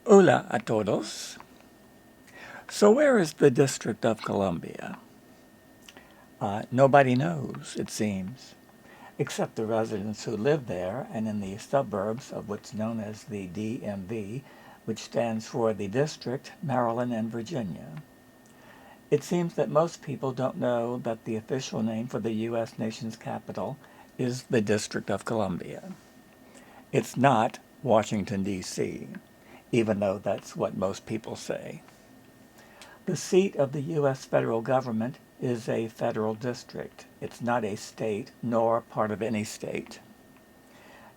Hola a todos. So where is the District of Columbia? Nobody knows, it seems, except the residents who live there and in the suburbs of what's known as the DMV, which stands for the District, Maryland, and Virginia. It seems that most people don't know that the official name for the U.S. nation's capital is the District of Columbia. It's not Washington, D.C., even though that's what most people say. The seat of the U.S. federal government is a federal district. It's not a state nor part of any state.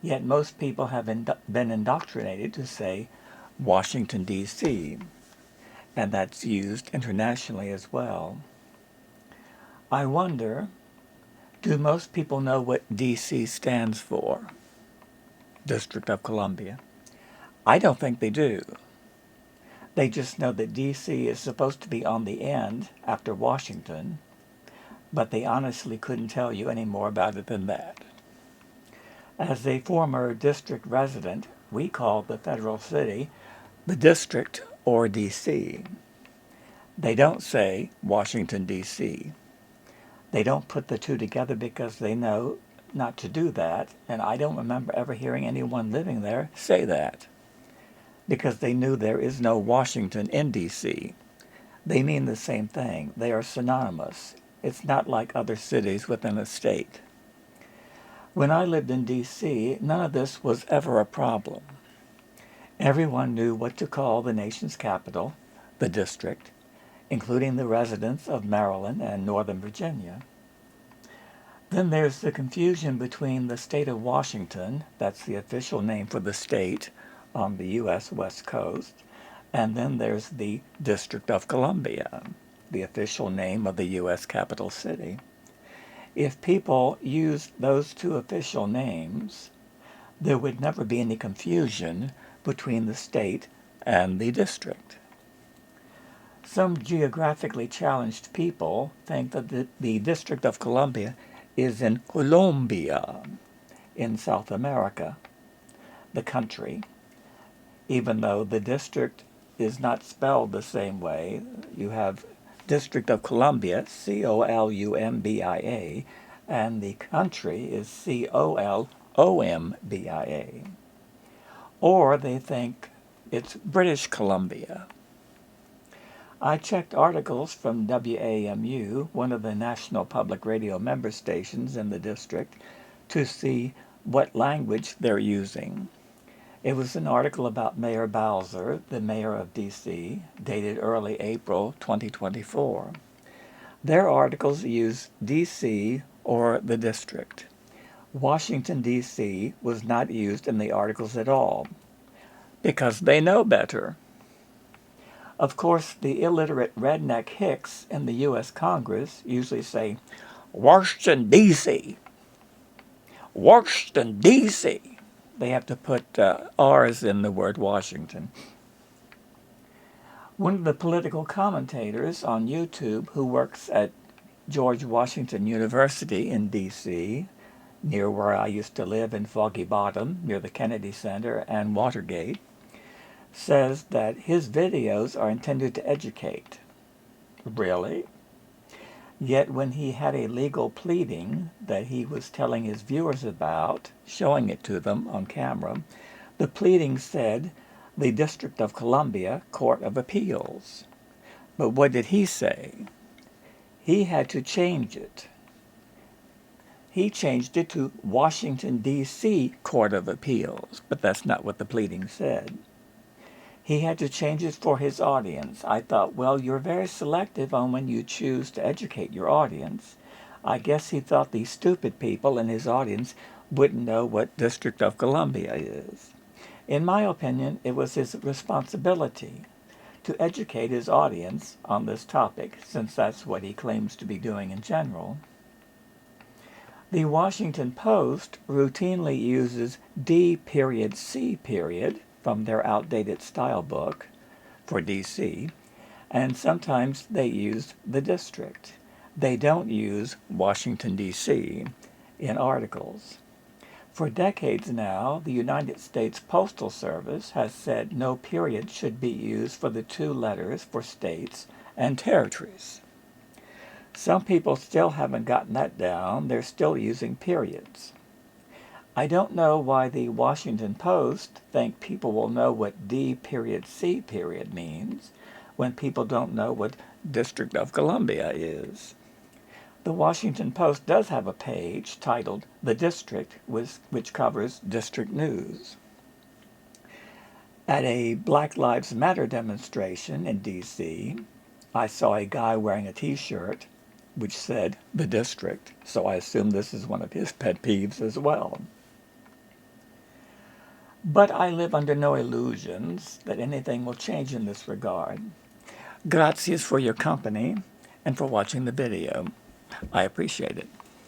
Yet most people have been indoctrinated to say Washington, D.C., and that's used internationally as well. I wonder, do most people know what D.C. stands for? District of Columbia. I don't think they do. They just know that D.C. is supposed to be on the end after Washington, but they honestly couldn't tell you any more about it than that. As a former district resident, we call the federal city the district or D.C. They don't say Washington, D.C. They don't put the two together because they know not to do that, and I don't remember ever hearing anyone living there say that, because they knew there is no Washington in D.C. They mean the same thing. They are synonymous. It's not like other cities within a state. When I lived in D.C., none of this was ever a problem. Everyone knew what to call the nation's capital, the district, including the residents of Maryland and Northern Virginia. Then there's the confusion between the state of Washington, that's the official name for the state on the U.S. West Coast, and then there's the District of Columbia, the official name of the U.S. capital city. If people used those two official names, there would never be any confusion between the state and the district. Some geographically challenged people think that the District of Columbia is in Colombia, in South America, the country, even though the district is not spelled the same way. You have District of Columbia, Columbia, and the country is Colombia. Or they think it's British Columbia. I checked articles from WAMU, one of the National Public Radio member stations in the district, to see what language they're using. It was an article about Mayor Bowser, the mayor of D.C., dated early April 2024. Their articles use D.C. or the district. Washington, D.C. was not used in the articles at all, because they know better. Of course, the illiterate redneck hicks in the U.S. Congress usually say, Washington, D.C. Washington, D.C. They have to put R's in the word Washington. One of the political commentators on YouTube who works at George Washington University in D.C., near where I used to live in Foggy Bottom, near the Kennedy Center and Watergate, says that his videos are intended to educate. Really? Yet when he had a legal pleading that he was telling his viewers about, showing it to them on camera, the pleading said the District of Columbia Court of Appeals. But what did he say? He had to change it. He changed it to Washington, D.C. Court of Appeals, but that's not what the pleading said. He had to change it for his audience. I thought, well, you're very selective on when you choose to educate your audience. I guess he thought these stupid people in his audience wouldn't know what District of Columbia is. In my opinion, it was his responsibility to educate his audience on this topic, since that's what he claims to be doing in general. The Washington Post routinely uses D.C. from their outdated style book for D.C., and sometimes they use the district. They don't use Washington, D.C. in articles. For decades now, the United States Postal Service has said no period should be used for the two letters for states and territories. Some people still haven't gotten that down. They're still using periods. I don't know why the Washington Post think people will know what D period C period means when people don't know what District of Columbia is. The Washington Post does have a page titled The District, which covers district news. At a Black Lives Matter demonstration in D.C., I saw a guy wearing a t-shirt which said The District, so I assume this is one of his pet peeves as well. But I live under no illusions that anything will change in this regard. Gracias for your company and for watching the video. I appreciate it.